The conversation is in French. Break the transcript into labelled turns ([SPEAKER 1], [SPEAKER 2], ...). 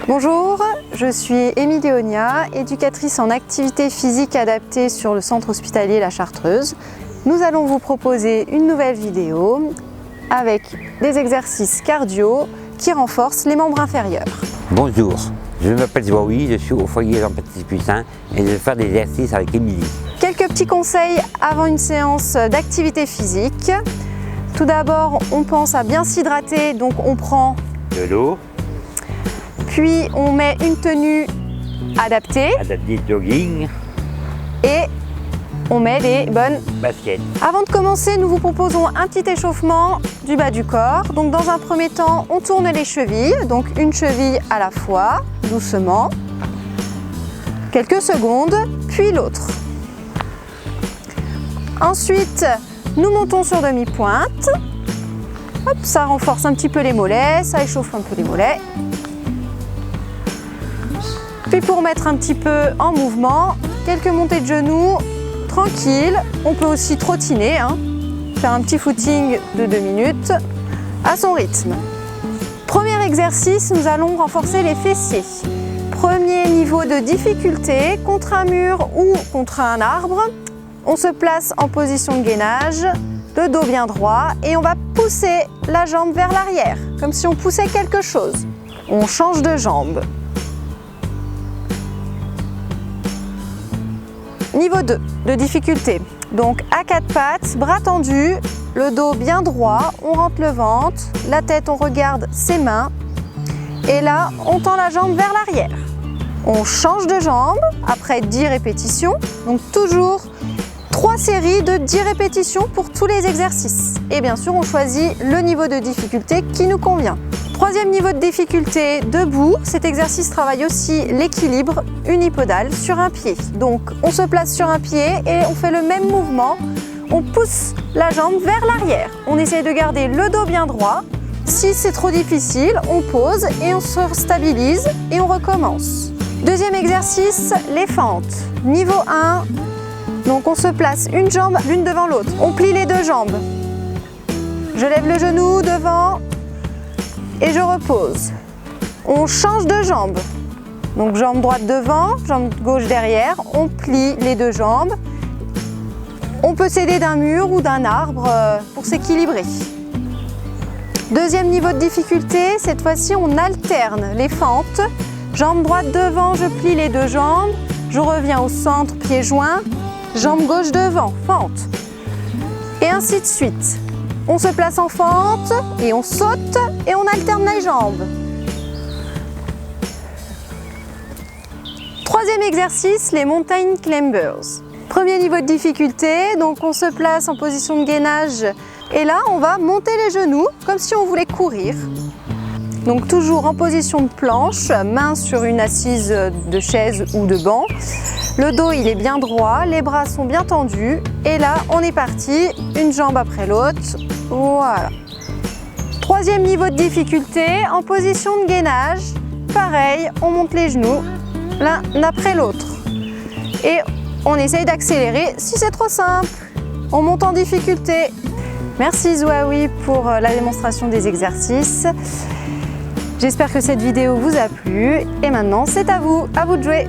[SPEAKER 1] Bonjour, je suis Émilie Onia, éducatrice en activité physique adaptée sur le centre hospitalier La Chartreuse. Nous allons vous proposer une nouvelle vidéo avec des exercices cardio qui renforcent les membres inférieurs.
[SPEAKER 2] Bonjour, je m'appelle Zoaoui, je suis au foyer Jean-Baptiste Poussin et je vais faire des exercices avec Émilie.
[SPEAKER 1] Quelques petits conseils avant une séance d'activité physique. Tout d'abord, on pense à bien s'hydrater, donc on prend
[SPEAKER 2] de l'eau,
[SPEAKER 1] puis on met une tenue adaptée
[SPEAKER 2] jogging
[SPEAKER 1] et on met des bonnes
[SPEAKER 2] baskets.
[SPEAKER 1] Avant de commencer, nous vous proposons un petit échauffement du bas du corps. Donc dans un premier temps, on tourne les chevilles, donc une cheville à la fois, doucement. Quelques secondes, puis l'autre. Ensuite, nous montons sur demi-pointe. Hop, ça renforce un petit peu les mollets, ça échauffe un peu les mollets. Puis pour mettre un petit peu en mouvement, quelques montées de genoux, tranquille. On peut aussi trottiner, faire un petit footing de 2 minutes à son rythme. Premier exercice, nous allons renforcer les fessiers. Premier niveau de difficulté, contre un mur ou contre un arbre. On se place en position de gainage, le dos bien droit et on va pousser la jambe vers l'arrière, comme si on poussait quelque chose. On change de jambe. Niveau 2 de difficulté, donc à 4 pattes, bras tendus, le dos bien droit, on rentre le ventre, la tête on regarde ses mains et là on tend la jambe vers l'arrière. On change de jambe après 10 répétitions, donc toujours 3 séries de 10 répétitions pour tous les exercices. Et bien sûr on choisit le niveau de difficulté qui nous convient. Troisième niveau de difficulté, debout. Cet exercice travaille aussi l'équilibre unipodal sur un pied. Donc on se place sur un pied et on fait le même mouvement. On pousse la jambe vers l'arrière. On essaye de garder le dos bien droit. Si c'est trop difficile, on pose et on se stabilise et on recommence. Deuxième exercice, les fentes. Niveau 1, donc on se place une jambe l'une devant l'autre. On plie les deux jambes. Je lève le genou devant. Et je repose. On change de jambe. Donc jambe droite devant, jambe gauche derrière. On plie les deux jambes. On peut s'aider d'un mur ou d'un arbre pour s'équilibrer. Deuxième niveau de difficulté, cette fois-ci on alterne les fentes. Jambe droite devant, je plie les deux jambes. Je reviens au centre, pieds joints. Jambe gauche devant, fente. Et ainsi de suite. On se place en fente et on saute et on alterne les jambes. Troisième exercice, les mountain climbers. Premier niveau de difficulté, donc on se place en position de gainage et là on va monter les genoux comme si on voulait courir. Donc toujours en position de planche, main sur une assise de chaise ou de banc. Le dos il est bien droit, les bras sont bien tendus et là on est parti, une jambe après l'autre, voilà. Troisième niveau de difficulté, en position de gainage, pareil, on monte les genoux l'un après l'autre et on essaye d'accélérer si c'est trop simple, on monte en difficulté. Merci Zoaoui pour la démonstration des exercices. J'espère que cette vidéo vous a plu et maintenant c'est à vous de jouer.